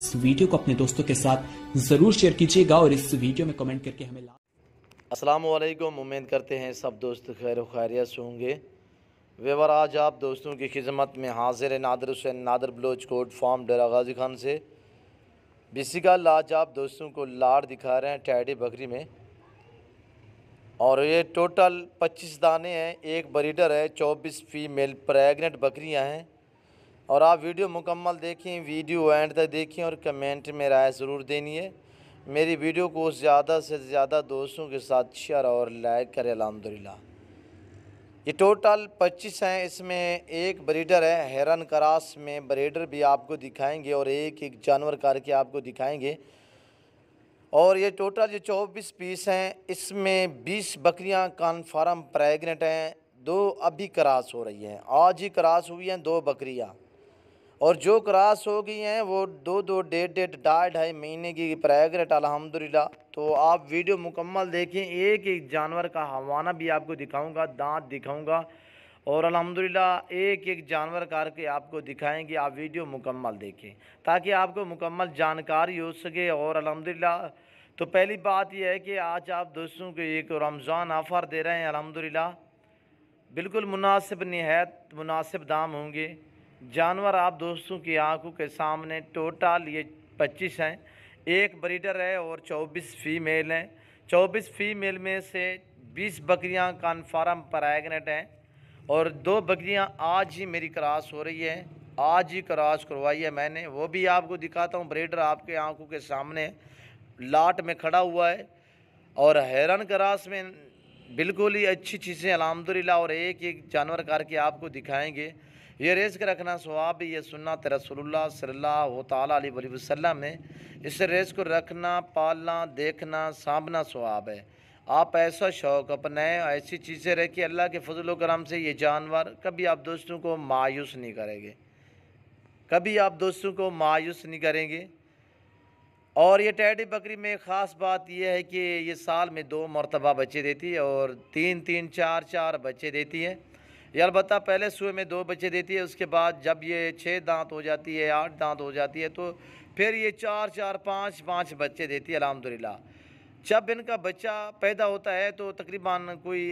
इस वीडियो को अपने दोस्तों के साथ ज़रूर शेयर कीजिएगा और इस वीडियो में कमेंट करके हमें अस्सलामु अलैकुम। उम्मीद करते हैं सब दोस्त खैर खैरियत से होंगे। वेवर आज आप दोस्तों की खिदमत में हाजिर है नादिर हुसैन नादिर बलोच कोट फार्म डेरा गाजी खान से। बेसिकल आज आप दोस्तों को लाड़ दिखा रहे हैं टैडी बकरी में, और ये टोटल 25 दाने हैं, एक ब्रीडर है, 24 फीमेल प्रेग्नेंट बकरियां हैं। और आप वीडियो मुकम्मल देखें, वीडियो एंड तक देखें और कमेंट में राय ज़रूर देनी है। मेरी वीडियो को ज़्यादा से ज़्यादा दोस्तों के साथ शेयर और लाइक करें अल्हम्दुलिल्लाह। ये टोटल 25 हैं, इसमें एक ब्रीडर है, हेरन क्रास में ब्रीडर भी आपको दिखाएंगे और एक एक जानवर करके आपको दिखाएंगे। और ये टोटल ये 24 पीस हैं, इसमें 20 बकरियां कन्फर्म प्रेग्नेंट हैं, 2 अभी क्रॉस हो रही हैं, आज ही क्रॉस हुई हैं 2 बकरियां। और जो क्रॉस हो गई हैं वो 2-2, 1.5-1.5, 2.5 महीने की प्रेग्नेंट अल्हम्दुलिल्लाह। तो आप वीडियो मुकम्मल देखें, एक एक जानवर का हवाना भी आपको दिखाऊंगा, दांत दिखाऊंगा और अल्हम्दुलिल्लाह एक एक जानवर करके आपको दिखाएंगे। आप वीडियो मुकम्मल देखें ताकि आपको मुकम्मल जानकारी हो सके। और अल्हम्दुलिल्लाह तो पहली बात यह है कि आज आप दोस्तों को एक रमज़ान ऑफ़र दे रहे हैं अल्हम्दुलिल्लाह, बिल्कुल मुनासिब, निहायत मुनासिब दाम होंगे। जानवर आप दोस्तों की आंखों के सामने टोटल ये 25 हैं, एक ब्रीडर है और 24 फीमेल हैं। 24 फीमेल में से 20 बकरियां कन्फर्म प्रेग्नेंट हैं और 2 बकरियां आज ही मेरी क्रॉस हो रही है, आज ही क्रॉस करवाई है मैंने, वो भी आपको दिखाता हूँ। ब्रीडर आपके आंखों के सामने लाट में खड़ा हुआ है और हेरन क्रॉस में बिल्कुल ही अच्छी चीज़ें अल्हम्दुलिल्लाह, और एक एक जानवर करके आपको दिखाएंगे। ये रिस्क रखना सवाब है, ये सुन्नत रसूलुल्लाह सल्लल्लाहु तआला अलैहि वसल्लम है। इस रिस्क को रखना, पालना, देखना, सामना सवाब है। आप ऐसा शौक़ अपनाएं, ऐसी चीज़ें रखिए, अल्लाह के फजल करम से ये जानवर कभी आप दोस्तों को मायूस नहीं करेंगे, कभी आप दोस्तों को मायूस नहीं करेंगे। और ये टैडी बकरी में ख़ास बात यह है कि ये साल में 2 मरतबा बच्चे देती है और 3-3, 4-4 बच्चे देती है। ये अलबत्ता पहले सुबह में 2 बच्चे देती है, उसके बाद जब ये 6 दांत हो जाती है, 8 दांत हो जाती है, तो फिर ये 4-4, 5-5 बच्चे देती है अल्हम्दुलिल्लाह। जब इनका बच्चा पैदा होता है तो तकरीबन कोई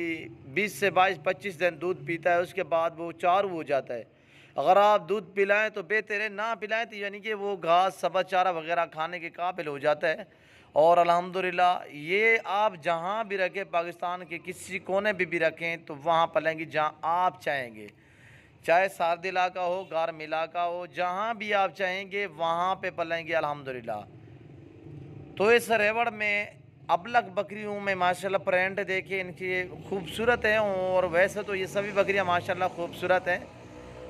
20 से 22, 25 दिन दूध पीता है, उसके बाद वो चारू हो जाता है। अगर आप दूध पिलाएं तो बेहतर है, ना पिलाएं तो यानी कि वो घास, सब्ज़ चारा वगैरह खाने के काबिल हो जाता है। और अल्हम्दुलिल्लाह ये आप जहाँ भी रखें, पाकिस्तान के किसी कोने भी रखें तो वहाँ पलेंगी जहाँ आप चाहेंगे, चाहे सर्द इलाका हो, गर्म इलाका हो, जहाँ भी आप चाहेंगे वहाँ पे पलेंगे अल्हम्दुलिल्लाह। तो इस रेवड़ में अबलग बकरियों में माशाल्लाह प्रिंट देखिए इनकी खूबसूरत है, और वैसे तो ये सभी बकरियां माशाल्लाह खूबसूरत हैं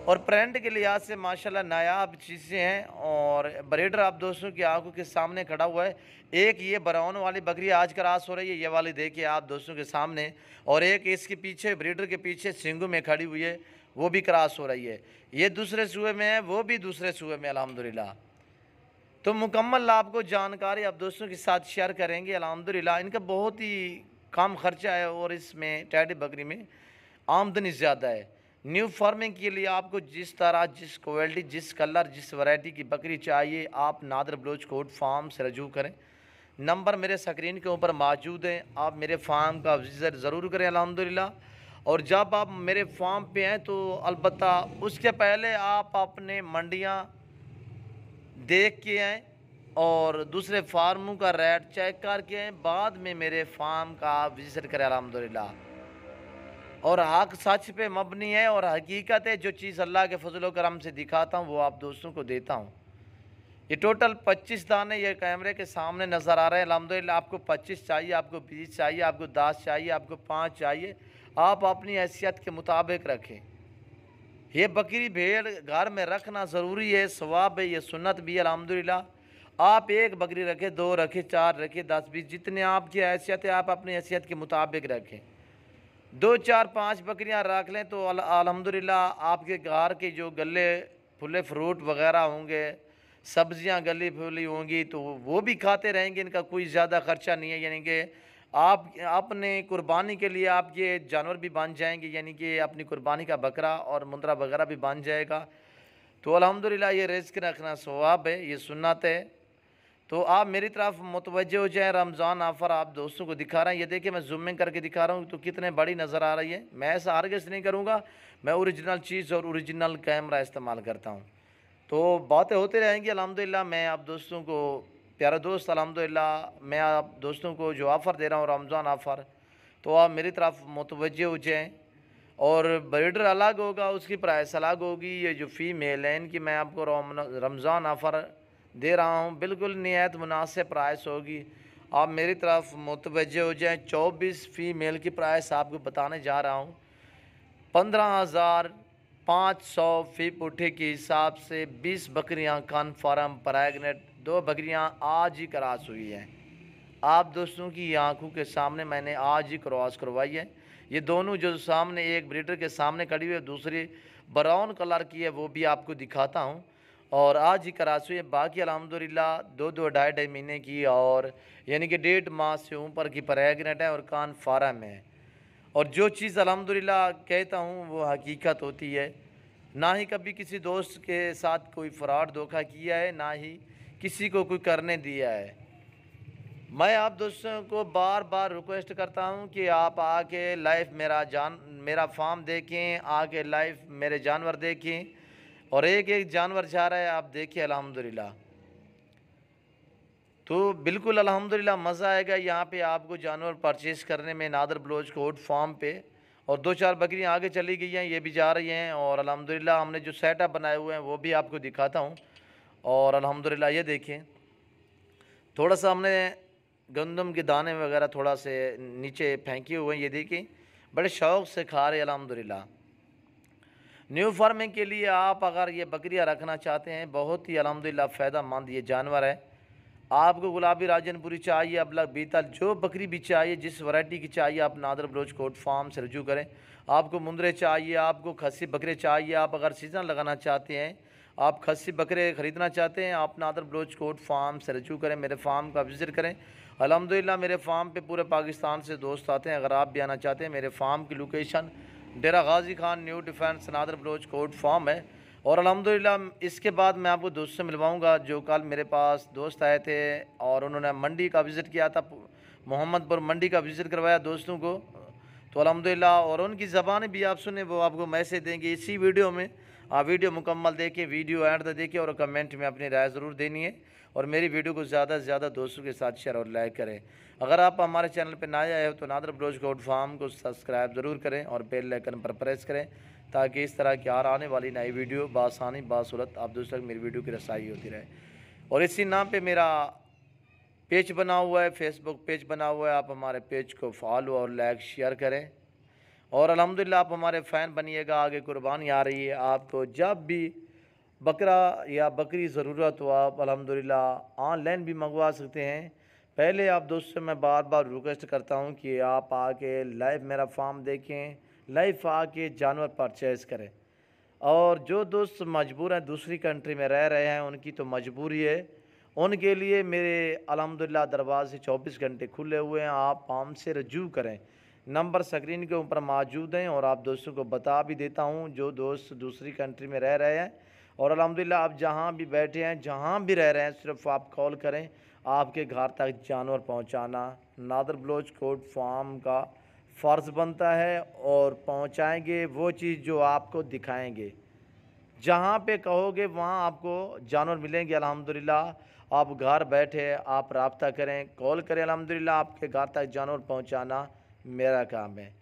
और प्रिंट के लिहाज से माशाल्लाह नायाब चीज़ें हैं। और ब्रीडर आप दोस्तों की आंखों के सामने खड़ा हुआ है। एक ये ब्राउन वाली बकरी आज क्रॉस हो रही है, ये वाली देखिए आप दोस्तों के सामने, और एक इसके पीछे ब्रीडर के पीछे सिंगू में खड़ी हुई है, वो भी क्रॉस हो रही है। ये दूसरे सूबे में है, वो भी दूसरे सूबे में अल्हम्दुलिल्लाह। तो मुकम्मल आपको जानकारी आप दोस्तों के साथ शेयर करेंगे अल्हम्दुलिल्लाह। इनका बहुत ही कम खर्चा है और इसमें टैडी बकरी में आमदनी ज़्यादा है। न्यू फार्मिंग के लिए आपको जिस तरह, जिस क्वालिटी, जिस कलर, जिस वैरायटी की बकरी चाहिए, आप नादिर बलोच कोट फार्म से रजू करें। नंबर मेरे स्क्रीन के ऊपर मौजूद है, आप मेरे फार्म का विज़िट ज़रूर करें अल्हम्दुलिल्लाह। और जब आप मेरे फार्म पे हैं तो अलबत्ता उसके पहले आप अपने मंडियाँ देख के आएँ और दूसरे फार्मों का रेट चेक करके आएँ, बाद में मेरे फार्म का विज़िट करें अल्हम्दुलिल्लाह। और हक सच पे मबनी है और हकीकत है, जो चीज़ अल्लाह के फजल करम से दिखाता हूँ वो आप दोस्तों को देता हूँ। ये टोटल 25 दाने ये कैमरे के सामने नज़र आ रहे हैं अल्हम्दुलिल्लाह। आपको 25 चाहिए, आपको 20 चाहिए, आपको 10 चाहिए, आपको 5 चाहिए, आप अपनी हैसियत के मुताबिक रखें। ये बकरी भेड़ घर में रखना ज़रूरी है, सवाब है, ये सुन्नत भी है अल्हम्दुलिल्लाह। आप एक बकरी रखें, 2 रखें, 4 रखें, 10, 20, जितने आपकी हैसियत है आप अपनी हैसियत के मुताबिक रखें। 2, 4, 5 बकरियां रख लें तो अल्हम्दुलिल्लाह आपके घर के जो गले फुले फ्रूट वगैरह होंगे, सब्जियां गली फूली होंगी तो वो भी खाते रहेंगे, इनका कोई ज़्यादा ख़र्चा नहीं है। यानी कि आप अपने कुर्बानी के लिए आप ये जानवर भी बन जाएंगे, यानी कि अपनी कुर्बानी का बकरा और मुंदरा वगैरह भी बन जाएगा। तो अल्हम्दुलिल्लाह ये रिज़्क़ रखना सवाब है, ये सुन्नत है। तो आप मेरी तरफ मुतवज्जे हो जाएँ। रमज़ान ऑफ़र आप दोस्तों को दिखा रहे हैं। ये देखिए मैं ज़ूमिंग करके दिखा रहा हूँ तो कितने बड़ी नज़र आ रही है। मैं ऐसा हरगिज़ नहीं करूँगा, मैं ओरिजिनल चीज़ और ओरिजिनल कैमरा इस्तेमाल करता हूँ। तो बातें होती रहेंगी अल्हम्दुलिल्लाह। मैं आप दोस्तों को प्यारे दोस्त अल्हम्दुलिल्लाह मैं आप दोस्तों को जो ऑफ़र दे रहा हूँ रमज़ान ऑफ़र, तो आप मेरी तरफ मुतवज्जे हो जाएँ। और ब्रीडर अलग होगा, उसकी प्राइस अलग होगी। ये जो फ़ीमेल है इनकी मैं आपको रमज़ान ऑफ़र दे रहा हूँ, बिल्कुल निहायत मुनासिब प्राइस होगी। आप मेरी तरफ मुतवज्जे हो जाएँ। 24 फ़ीमेल की प्राइस आपको बताने जा रहा हूँ। 15,500 फ़ी पुट्ठे के हिसाब से 20 बकरियाँ कन्फर्म प्रेग्नेंट, 2 बकरियाँ आज ही क्रॉस हुई हैं। आप दोस्तों की आंखों के सामने मैंने आज ही क्रॉस करवाई है। ये दोनों जो सामने एक ब्रीडर के सामने खड़ी हुई है, दूसरी ब्राउन कलर की है, वो भी आपको दिखाता हूँ। और आज ही क्रॉस हुई है। बाकी अल्हम्दुलिल्लाह 2-2 ढाई-ढाई महीने की और यानी कि 1.5 माह से ऊपर की प्रेग्नेंट है और कन्फर्म है। और जो चीज़ अल्हम्दुलिल्लाह कहता हूँ वो हकीकत होती है। ना ही कभी किसी दोस्त के साथ कोई फ्रॉड धोखा किया है, ना ही किसी को कोई करने दिया है। मैं आप दोस्तों को बार बार रिक्वेस्ट करता हूं कि आप आके लाइव मेरा फार्म देखें, आके लाइव मेरे जानवर देखें। और एक एक जानवर जा रहा है, आप देखिए अल्हम्दुलिल्लाह। तो बिल्कुल अल्हम्दुलिल्लाह मज़ा आएगा यहाँ पे आपको जानवर परचेज़ करने में नादर बलोच कोट फार्म पे। और 2-4 बकरियाँ आगे चली गई हैं, ये भी जा रही हैं। और अल्हम्दुलिल्लाह हमने जो सेटअप बनाए हुए हैं वो भी आपको दिखाता हूँ। और अल्हम्दुलिल्लाह ये देखें, थोड़ा सा हमने गंदम के दाने वगैरह थोड़ा से नीचे फेंके हुए हैं, ये देखिए बड़े शौक़ से खा रहे अल्हम्दुलिल्लाह। न्यू फार्मिंग के लिए आप अगर ये बकरियां रखना चाहते हैं, बहुत ही अल्हम्दुलिल्लाह फ़ायदा मंद ये जानवर है। आपको गुलाबी राजनपुरी चाहिए, अबलग बीतल, जो बकरी भी चाहिए, जिस वैरायटी की चाहिए, आप नादर बलोच कोट फार्म से रजू करें। आपको मुंदरे चाहिए, आपको खस्सी बकरे चाहिए, आप अगर सीज़न लगाना चाहते हैं, आप खस्सी बकरे ख़रीदना चाहते हैं, आप नादर बलोच कोट फार्म से रजू करें, मेरे फार्म का विज़िट करें। अल्हम्दुलिल्लाह मेरे फार्म पे पूरे पाकिस्तान से दोस्त आते हैं। अगर आप भी आना चाहते हैं, मेरे फार्म की location Dera Ghazi Khan new defence Nadir Baloch goat farm है। और अल्हम्दुलिल्लाह इसके बाद मैं आपको दोस्त से मिलवाऊंगा जो कल मेरे पास दोस्त आए थे और उन्होंने मंडी का विज़िट किया था, मोहम्मदपुर मंडी का विज़िट करवाया दोस्तों को। तो अल्हम्दुलिल्लाह और उनकी ज़बान भी आप सुने, वो आपको मैसेज देंगे इसी वीडियो में। आप वीडियो मुकम्मल देखें, वीडियो एंड तक देखें और कमेंट में अपनी राय ज़रूर देनी है। और मेरी वीडियो को ज़्यादा से ज़्यादा दोस्तों के साथ शेयर और लाइक करें। अगर आप हमारे चैनल पर नए आए हो तो नादर बलोच कोट फार्म को सब्सक्राइब ज़रूर करें और बेल आइकन पर प्रेस करें, ताकि इस तरह की और आने वाली नई वीडियो बासानी बासूरत आप दोस्तों तक मेरी वीडियो की रसाई होती रहे। और इसी नाम पे मेरा पेज बना हुआ है, फेसबुक पेज बना हुआ है। आप हमारे पेज को फॉलो और लाइक शेयर करें। और अल्हम्दुलिल्लाह आप हमारे फ़ैन बनिएगा। आगे कुर्बानी आ रही है, आपको जब भी बकरा या बकरी ज़रूरत हो आप अल्हम्दुलिल्लाह ऑनलाइन भी मंगवा सकते हैं। पहले आप दोस्तों से मैं बार बार रिक्वेस्ट करता हूं कि आप आके लाइव मेरा फार्म देखें, लाइव आके जानवर परचेज़ करें। और जो दोस्त मजबूर हैं, दूसरी कंट्री में रह रहे हैं, उनकी तो मजबूरी है, उनके लिए मेरे अल्हम्दुलिल्लाह दरवाज़े 24 घंटे खुले हुए हैं। आप फार्म से रजू करें, नंबर स्क्रीन के ऊपर मौजूद हैं। और आप दोस्तों को बता भी देता हूं, जो दोस्त दूसरी कंट्री में रह रहे हैं और अल्हम्दुलिल्लाह आप जहां भी बैठे हैं, जहां भी रह रहे हैं, सिर्फ आप कॉल करें, आपके घर तक जानवर पहुंचाना नादर बलोच कोट फार्म का फ़र्ज़ बनता है। और पहुंचाएंगे वो चीज़ जो आपको दिखाएंगे, जहां पे कहोगे वहां आपको जानवर मिलेंगे। अल्हम्दुलिल्लाह आप घर बैठे आप रब्ता करें, कॉल करें, अल्हम्दुलिल्लाह आपके घर तक जानवर पहुंचाना मेरा काम है।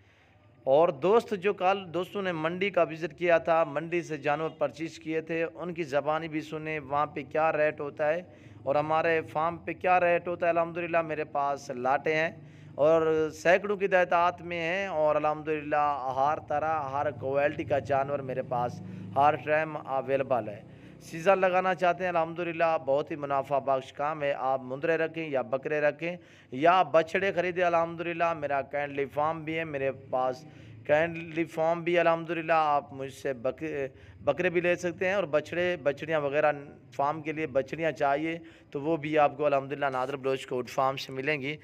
और दोस्त जो कल दोस्तों ने मंडी का विज़िट किया था, मंडी से जानवर परचेज़ किए थे, उनकी ज़बानी भी सुने, वहाँ पे क्या रेट होता है और हमारे फार्म पे क्या रेट होता है। अल्हम्दुलिल्लाह मेरे पास लाटे हैं और सैकड़ों की तादाद में हैं। और अल्हम्दुलिल्लाह हर तरह हर क्वालिटी का जानवर मेरे पास हर टाइम अवेलेबल है। सीज़न लगाना चाहते हैं, अल्हम्दुलिल्लाह बहुत ही मुनाफा बख्श काम है। आप मुंदरे रखें या बकरे रखें या बछड़े ख़रीदें, अल्हम्दुलिल्लाह मेरा कैंडली फार्म भी है, मेरे पास कैंडली फार्म भी अल्हम्दुलिल्लाह। आप मुझसे बकरे भी ले सकते हैं और बछड़ियाँ वगैरह फार्म के लिए बछड़ियाँ चाहिए तो वो भी आपको अल्हम्दुलिल्लाह नादर बलोच कोट फार्म से मिलेंगी।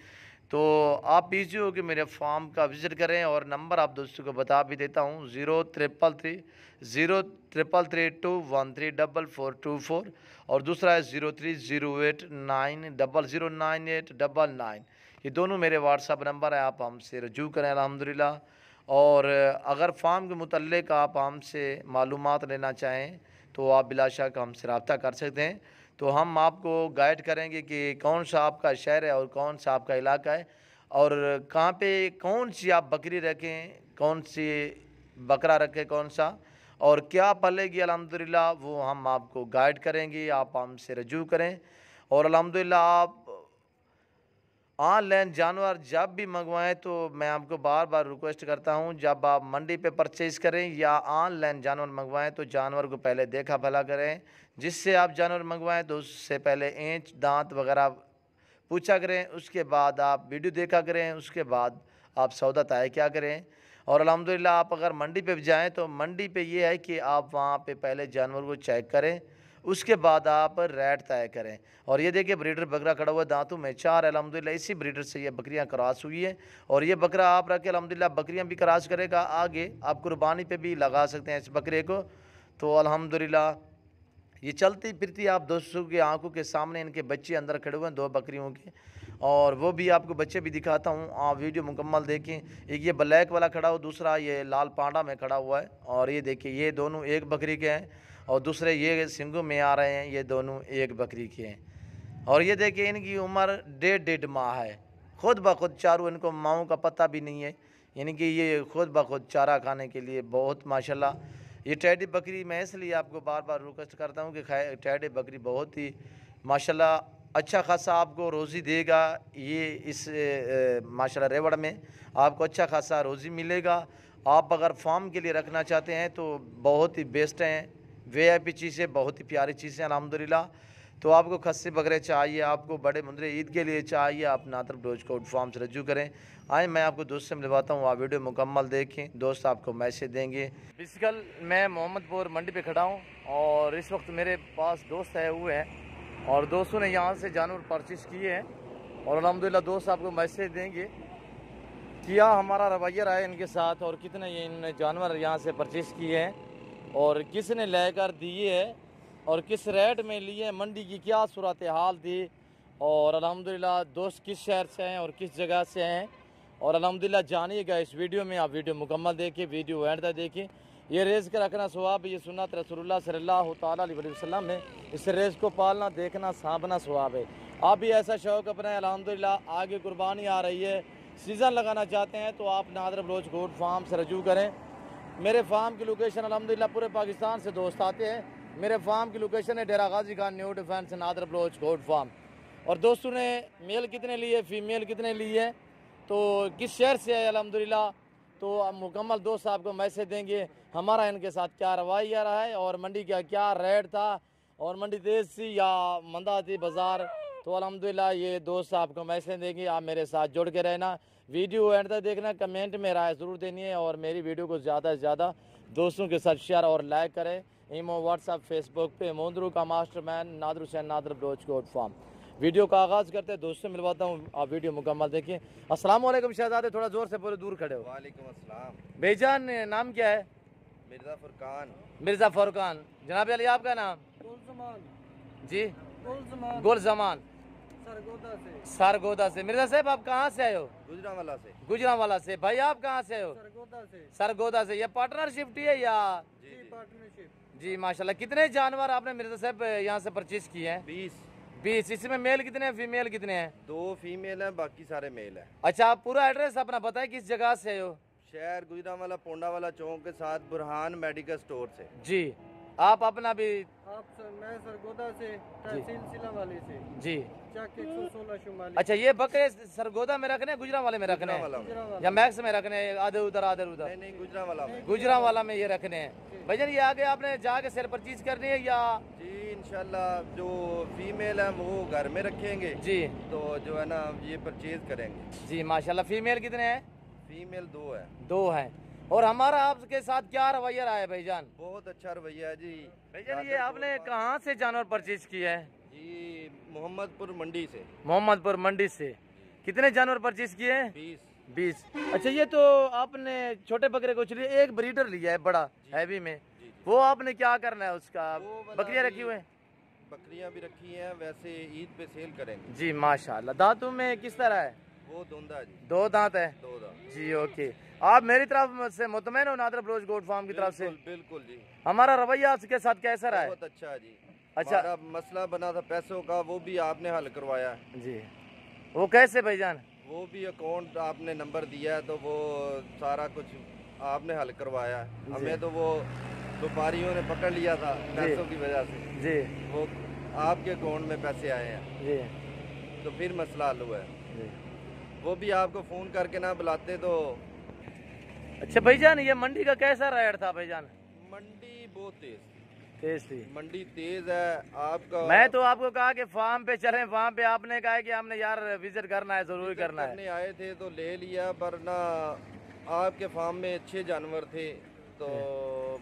तो आप बिजी हो कि मेरे फार्म का विज़िट करें। और नंबर आप दोस्तों को बता भी देता हूँ, 0333 और दूसरा है 030890098899। ये दोनों मेरे व्हाट्सअप नंबर है, आप हमसे रजू करें अल्हम्दुलिल्लाह। और अगर फार्म के मुतल्लिक़ आप हमसे मालूमात लेना चाहें तो आप बिलाशक हमसे रब्ता कर सकते हैं। तो हम आपको गाइड करेंगे कि कौन सा आपका शहर है और कौन सा आपका इलाका है, और कहाँ पे कौन सी आप बकरी रखें, कौन सी बकरा रखें, कौन सा और क्या पलेगी अल्हम्दुलिल्लाह, वो हम आपको गाइड करेंगे। आप हमसे रजू करें। और अल्हम्दुलिल्लाह आप ऑनलाइन जानवर जब भी मंगवाएं तो मैं आपको बार बार रिक्वेस्ट करता हूं, जब आप मंडी पे परचेज़ करें या ऑनलाइन जानवर मंगवाएं तो जानवर को पहले देखा भला करें। जिससे आप जानवर मंगवाएं तो उससे पहले इंच दांत वगैरह पूछा करें, उसके बाद आप वीडियो देखा करें, उसके बाद आप सौदा तय क्या करें। और अल्हम्दुलिल्लाह आप अगर मंडी पे भी जाएँ तो मंडी पे ये है कि आप वहाँ पे पहले जानवर को चेक करें, उसके बाद आप रेट तय करें। और ये देखिए ब्रीडर बकरा खड़ा हुआ, दांतों में 4 अल्हम्दुलिल्लाह, इसी ब्रीडर से ये बकरियां क्रॉस हुई है। और ये बकरा आप रखे अल्हम्दुलिल्लाह बकरियां भी क्रॉस करेगा, आगे आप कुर्बानी पे भी लगा सकते हैं इस बकरे को। तो अल्हम्दुलिल्लाह ये चलती फिरती आप दोस्तों की आंखों के सामने इनके बच्चे अंदर खड़े हुए हैं 2 बकरियों के, और वो भी आपको बच्चे भी दिखाता हूँ, आप वीडियो मुकम्मल देखें। एक ये ब्लैक वाला खड़ा हो, दूसरा ये लाल पांडा में खड़ा हुआ है। और ये देखिए ये दोनों एक बकरी के हैं, और दूसरे ये सिंगों में आ रहे हैं, ये दोनों एक बकरी के हैं। और ये देखिए इनकी उम्र 1.5 माह है। खुद ब खुद चारों, इनको माओं का पता भी नहीं है, यानी कि ये खुद ब खुद चारा खाने के लिए बहुत माशाल्लाह। ये टैडी बकरी मैं इसलिए आपको बार बार रिक्वेस्ट करता हूँ कि टैडी बकरी बहुत ही माशाल्लाह अच्छा खासा आपको रोज़ी देगा। ये इस माशाल्लाह रेवड़ में आपको अच्छा खासा रोज़ी मिलेगा। आप अगर फार्म के लिए रखना चाहते हैं तो बहुत ही बेस्ट हैं, VIP चीज़ें, बहुत ही प्यारी चीज़ें अल्हम्दुलिल्लाह। तो आपको खस्सी बकरे चाहिए, आपको बड़े मुंदरे ईद के लिए चाहिए, आप नादर ब्लोच कोड फार्म से रजू करें। आए मैं आपको दोस्त से मिलवाता हूँ, आप वीडियो मुकम्मल देखें, दोस्त आपको मैसेज देंगे। फिजिकल मैं मोहम्मदपुर मंडी पे खड़ा हूँ और इस वक्त मेरे पास दोस्त है हुए हैं, और दोस्तों ने यहाँ से जानवर परचेज़ किए हैं। और अल्हम्दुलिल्लाह दोस्त आपको मैसेज देंगे क्या हमारा रवैया रहा है इनके साथ, और कितने ये इन्होंने जानवर यहाँ से परचेज़ किए हैं, और किसने लेकर दिए है, और किस रेट में लिए, मंडी की क्या सूरत हाल थी। और अल्हम्दुलिल्लाह दोस्त किस शहर से हैं और किस जगह से हैं, और अल्हम्दुलिल्लाह जानिएगा इस वीडियो में। आप वीडियो मुकम्मल देखिए, वीडियो एंड तक देखिए। ये रेस का रखना सवाब, ये सुन्नत रसूलुल्लाह सल्लल्लाहु तआला अलैहि वसल्लम ने, इस रेस को पालना देखना सांभना सवाब है। आप भी ऐसा शौक़ अपना अल्हम्दुलिल्लाह, आगे कुर्बानी आ रही है, सीज़न लगाना चाहते हैं तो आप नादर बलोच गोट फार्म से रजू करें। मेरे फार्म की लोकेशन अल्हम्दुलिल्लाह पूरे पाकिस्तान से दोस्त आते हैं। मेरे फार्म की लोकेशन है Dera Ghazi Khan new defence Nadir Baloch goat farm. और दोस्तों ने मेल कितने लिए, फीमेल कितने लिए, तो किस शहर से है अल्हम्दुलिल्लाह, तो मुकम्मल दोस्त आपको मैसेज देंगे हमारा इनके साथ क्या रवैया रहा है, और मंडी का क्या रेट था, और मंडी तेज़ थी या मंदा थी बाज़ार। तो अल्हम्दुलिल्लाह ये दोस्त आपको मैसेज देंगे। आप मेरे साथ जुड़ के रहना, वीडियो एंड तक देखना, कमेंट में राय ज़रूर देनी है, और मेरी वीडियो को ज़्यादा से ज़्यादा दोस्तों के साथ शेयर और लाइक करें। ईमो, व्हाट्सअप, फेसबुक पे मोंदरू का मास्टरमैन Nadir Hussain Nadir Baloch goat farm. Video का आगाज़ करते हैं, दोस्तों मिलवाता हूँ, आप वीडियो मुकम्मल देखिए। अस्सलाम वालेकुम शहजादे, थोड़ा ज़ोर से पूरे दूर खड़े हो। वालेकुम अस्सलाम। बेजान नाम क्या है? मिर्ज़ा फुरकान। मिर्ज़ा फुरकान। जनाब अली आपका नाम? जी गुल जमान सरगोदा से। मिर्ज़ा साहब आप कहाँ से आए हो? गुजरांवाला से। गुजरांवाला से। भाई आप कहाँ से आए हो? सरगोदा से। ये पार्टनरशिप है या? जी पार्टनरशिप। जी माशाल्लाह। कितने जानवर आपने मिर्ज़ा साहब यहाँ से परचेज किए हैं? 20। इसमें मेल कितने हैं, फीमेल कितने हैं? 2 फीमेल हैं, बाकी सारे मेल हैं। अच्छा, आप पूरा एड्रेस अपना बताएं, किस जगह से आए हो? शहर गुजरांवाला पोंडावाला चौक के साथ बुरहान मेडिकल स्टोर से। जी आप अपना भी? मैं सरगोदा से, तहसील सिलावाली से। जी चक 116 शुमाली। अच्छा, ये बकरे सरगोदा में रखने, गुजरांवाले में रखने हैं या मैक्स में रखने हैं, आधे उधर आधे उधर? नहीं गुजरांवाला में। गुजरांवाला में ये रखने हैं। भैया ये आगे आपने जाके सेल परचेज करनी है या? जी इंशाल्लाह जो फीमेल है वो घर में रखेंगे जी, तो जो है ना ये परचेज करेंगे। जी माशाल्लाह। फीमेल कितने हैं? फीमेल 2 है। 2 हैं। और हमारा आपके साथ क्या रवैया रहा है भाईजान? बहुत अच्छा रवैया है जी। भाईजान ये आपने कहाँ से जानवर परचेज किया है? जी मोहम्मदपुर मंडी से। मोहम्मदपुर मंडी से। कितने जानवर परचेज किए हैं? 20। अच्छा, ये तो आपने छोटे बकरे को चलिए एक ब्रीडर लिया है बड़ा हैवी में, वो आपने क्या करना है उसका? बकरियां रखी हुई हैं? बकरियां भी रखी हैं, वैसे ईद पे सेल करेंगे जी माशाल्लाह। दांतों में किस तरह है? वो दोंदा जी, 2 दांत है 2 दांत जी। ओके, आप मेरी तरफ से मुतमईन हो नादर बलोच गोट फार्म की तरफ से? बिल्कुल जी। हमारा रवैया के साथ कैसा रहा है? बहुत अच्छा जी। अच्छा, हमारा मसला बना था पैसों का, वो भी आपने हल करवाया जी। वो कैसे भाईजान? वो भी अकाउंट आपने नंबर दिया है तो वो सारा कुछ आपने हल करवाया। हमें तो वो व्यापारियों ने पकड़ लिया था पैसों की वजह से जी, वो आपके अकाउंट में पैसे आए हैं जी, तो फिर मसला हल हुआ है। जी। वो भी आपको फ़ोन करके ना बुलाते तो। अच्छा भाईजान, ये मंडी का कैसा रेट था भाईजान? मंडी बहुत तेज थी। मंडी तेज है आपका। मैं तो आपको कहा कि फार्म पे चलें, फार्म पे आपने कहा कि हमने यार विजिट करना है, जरूर करना है। आए थे तो ले लिया, वरना आपके फार्म में अच्छे जानवर थे तो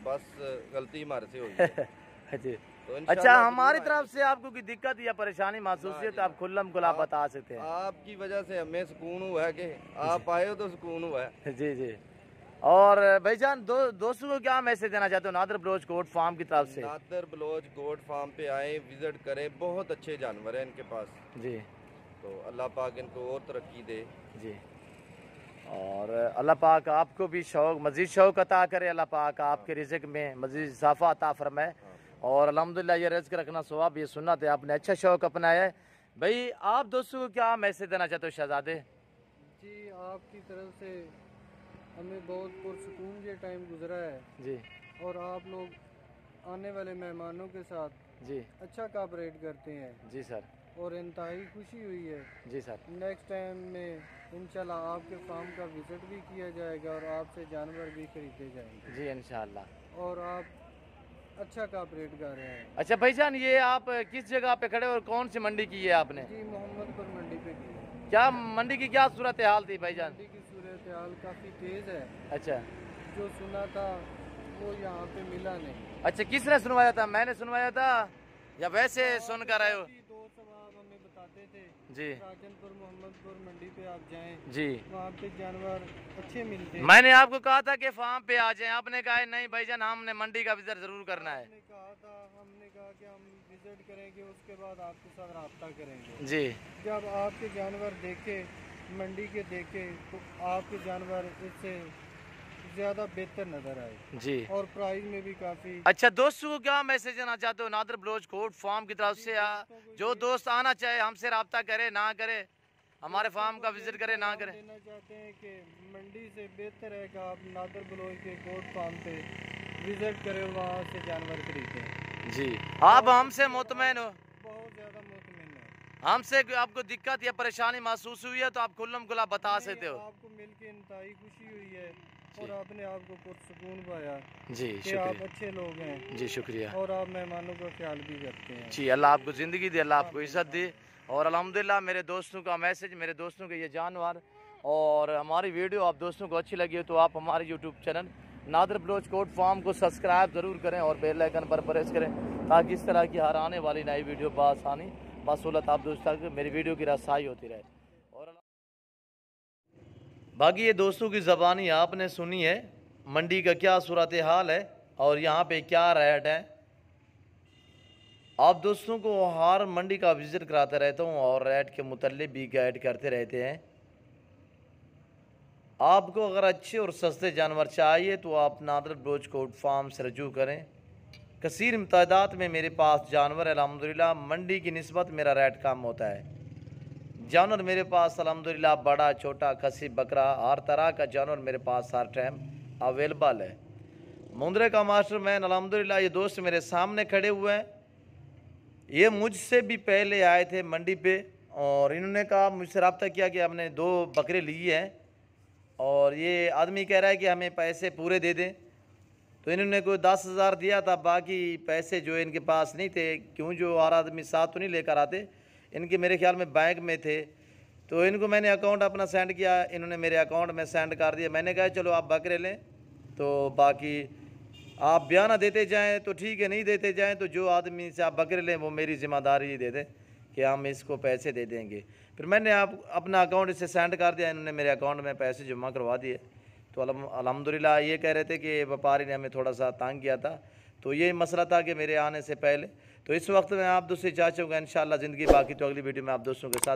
बस गलती हमारे से हुई। जी। तो अच्छा, हमारी तरफ से आपको कोई दिक्कत या परेशानी महसूस है तो आप खुल्लम खुला बता सकते हैं। आपकी वजह से हमें सुकून हुआ है कि आप आए हो तो सुकून हुआ है। जी जी। और भाईजान दोस्तों को क्या मैसेज देना चाहते हो नादर बलोच गोट फार्म की तरफ से? नादर बलोच गोट फार्म पे आए, विजिट करें, बहुत अच्छे जानवर हैं इनके पास जी। तो अल्लाह पाक इनको और तरक्की दे जी। और अल्लाह पाक आपको भी शौक, मजीद शौक अता करे, अल्लाह पाक आपके रिज़्क़ में मजीद इजाफा अता फरमाए। और अल्हम्दुलिल्लाह ये रिज़्क़ रखना सवाब, ये सुन्नत है, आपने अच्छा शौक अपनाया है। भाई आप दोस्तों को क्या मैसेज देना चाहते हो शहजादे? जी, आपकी तरफ से हमें बहुत पुरसुकून ये टाइम गुजरा है जी और आप लोग आने वाले मेहमानों के साथ जी अच्छा कोऑपरेट करते हैं जी सर। और इंतहाई खुशी हुई है। जी सर। नेक्स्ट टाइम में इंशाल्लाह आपके फार्म का विजिट भी किया जाएगा और आपसे जानवर भी खरीदे जाएंगे जी इंशाल्लाह। और आप अच्छा कोऑपरेट कर रहे हैं। अच्छा भाईजान, ये आप किस जगह पे खड़े और कौन सी मंडी की है आपने? जी, मोहम्मदपुर मंडी पे की है। क्या मंडी की क्या सूरत हाल थी भाईजान? मंडी की सूरत हाल काफ़ी तेज़ है। अच्छा। जो सुना था वो यहाँ पे मिला नहीं। अच्छा, किसने सुनवाया था? मैंने सुनवाया था या वैसे सुन कर आए हो? दोस्त साहब हमें बताते थे जी राजनपुर मोहम्मदपुर मंडी पे आप जाएं, जी। वहाँ पे जानवर अच्छे मिलते हैं। मैंने आपको कहा था कि फार्म पे आ जाएं, आपने कहा नहीं भाईजान हमने मंडी का विजिट जरूर करना है। हमने कहा कि हम विजिट करेंगे, उसके बाद आपके साथ रब्ता करेंगे। जी। जब आपके जानवर देखे, मंडी के देखे, तो आपके जानवर इससे ज़्यादा बेहतर नज़र आए जी। और प्राइस में भी काफ़ी। अच्छा, दोस्तों को क्या मैसेज देना चाहते हो नादर बलोच गोट फार्म की तरफ से? जो दोस्त आना चाहे हमसे रब्ता करे, ना करे, हमारे फार्म का विजिट करे, ना करे। देना चाहते हैं कि मंडी से बेहतर है कि आप नादर बलोच के गोट फार्म पे विजिट करें, वहाँ से जानवर खरीदें। जी। आप हमसे मुतमईन हो? बहुत ज़्यादा मुतमिन है। हमसे आपको दिक्कत या परेशानी महसूस हुई है तो आप खुल्लम खुला बता सकते हो। आपको मिलके इंतहाई खुशी हुई है और आपने आपको पुरसुकून पाया जी। कि आप अच्छे लोग हैं जी शुक्रिया। और आप मेहमानों का ख्याल भी करते हैं। जी, अल्लाह आपको ज़िंदगी दे, अल्लाह आपको इज़्ज़त दे। और अल्हम्दुलिल्लाह मेरे दोस्तों का मैसेज, मेरे दोस्तों के ये जानवर और हमारी वीडियो आप दोस्तों को अच्छी लगी हो तो आप हमारे YouTube channel Nadir Baloch goat farm को सब्सक्राइब ज़रूर करें और बेल आइकन पर प्रेस करें ताकि इस तरह की हर आने वाली नई वीडियो बआसानी बासहूलत आप दोस्तों तक मेरी वीडियो की रसाई होती रहे। और बाकी ये दोस्तों की ज़बानी आपने सुनी है, मंडी का क्या सूरत हाल है और यहाँ पे क्या रेट है। आप दोस्तों को हर मंडी का विज़िट कराता रहता हूँ और रेट के मुतल्लिक़ भी गाइड करते रहते हैं। आपको अगर अच्छे और सस्ते जानवर चाहिए तो आप नादर बलोच गोट फार्म से रजू करें। कसीर तादाद में मेरे पास जानवर है, अल्हम्दुलिल्लाह मंडी की निस्बत मेरा रेट कम होता है। जानवर मेरे पास अल्हम्दुलिल्लाह बड़ा छोटा खसी बकरा हर तरह का जानवर मेरे पास हर टाइम अवेलेबल है। मुंद्रे का मास्टर मैन अल्हम्दुलिल्लाह ये दोस्त मेरे सामने खड़े हुए हैं, ये मुझसे भी पहले आए थे मंडी पे और इन्होंने कहा, मुझसे रब्ता किया कि हमने 2 बकरे लिए हैं और ये आदमी कह रहा है कि हमें पैसे पूरे दे दें। तो इन्होंने कोई 10,000 दिया था, बाकी पैसे जो इनके पास नहीं थे, क्यों जो हर आदमी साथ तो नहीं लेकर आते, इनके मेरे ख्याल में बैंक में थे। तो इनको मैंने अकाउंट अपना सेंड किया, इन्होंने मेरे अकाउंट में सेंड कर दिया। मैंने कहा चलो आप बकरे लें तो बाकी आप बयाना देते जाएं तो ठीक है, नहीं देते जाएं तो जो आदमी से आप बकरे लें वो मेरी ज़िम्मेदारी दे दें कि हम इसको पैसे दे देंगे। फिर मैंने आप अपना अकाउंट इससे सेंड कर दिया, इन्होंने मेरे अकाउंट में पैसे जमा करवा दिए। तो अल्हम्दुलिल्लाह ये कह रहे थे कि व्यापारी ने हमें थोड़ा सा तंग किया था, तो ये मसला था कि मेरे आने से पहले। तो इस वक्त मैं आप दोस्तों चाह चाहूँगा इंशाअल्लाह ज़िंदगी बाकी तो अगली वीडियो में आप दोस्तों के साथ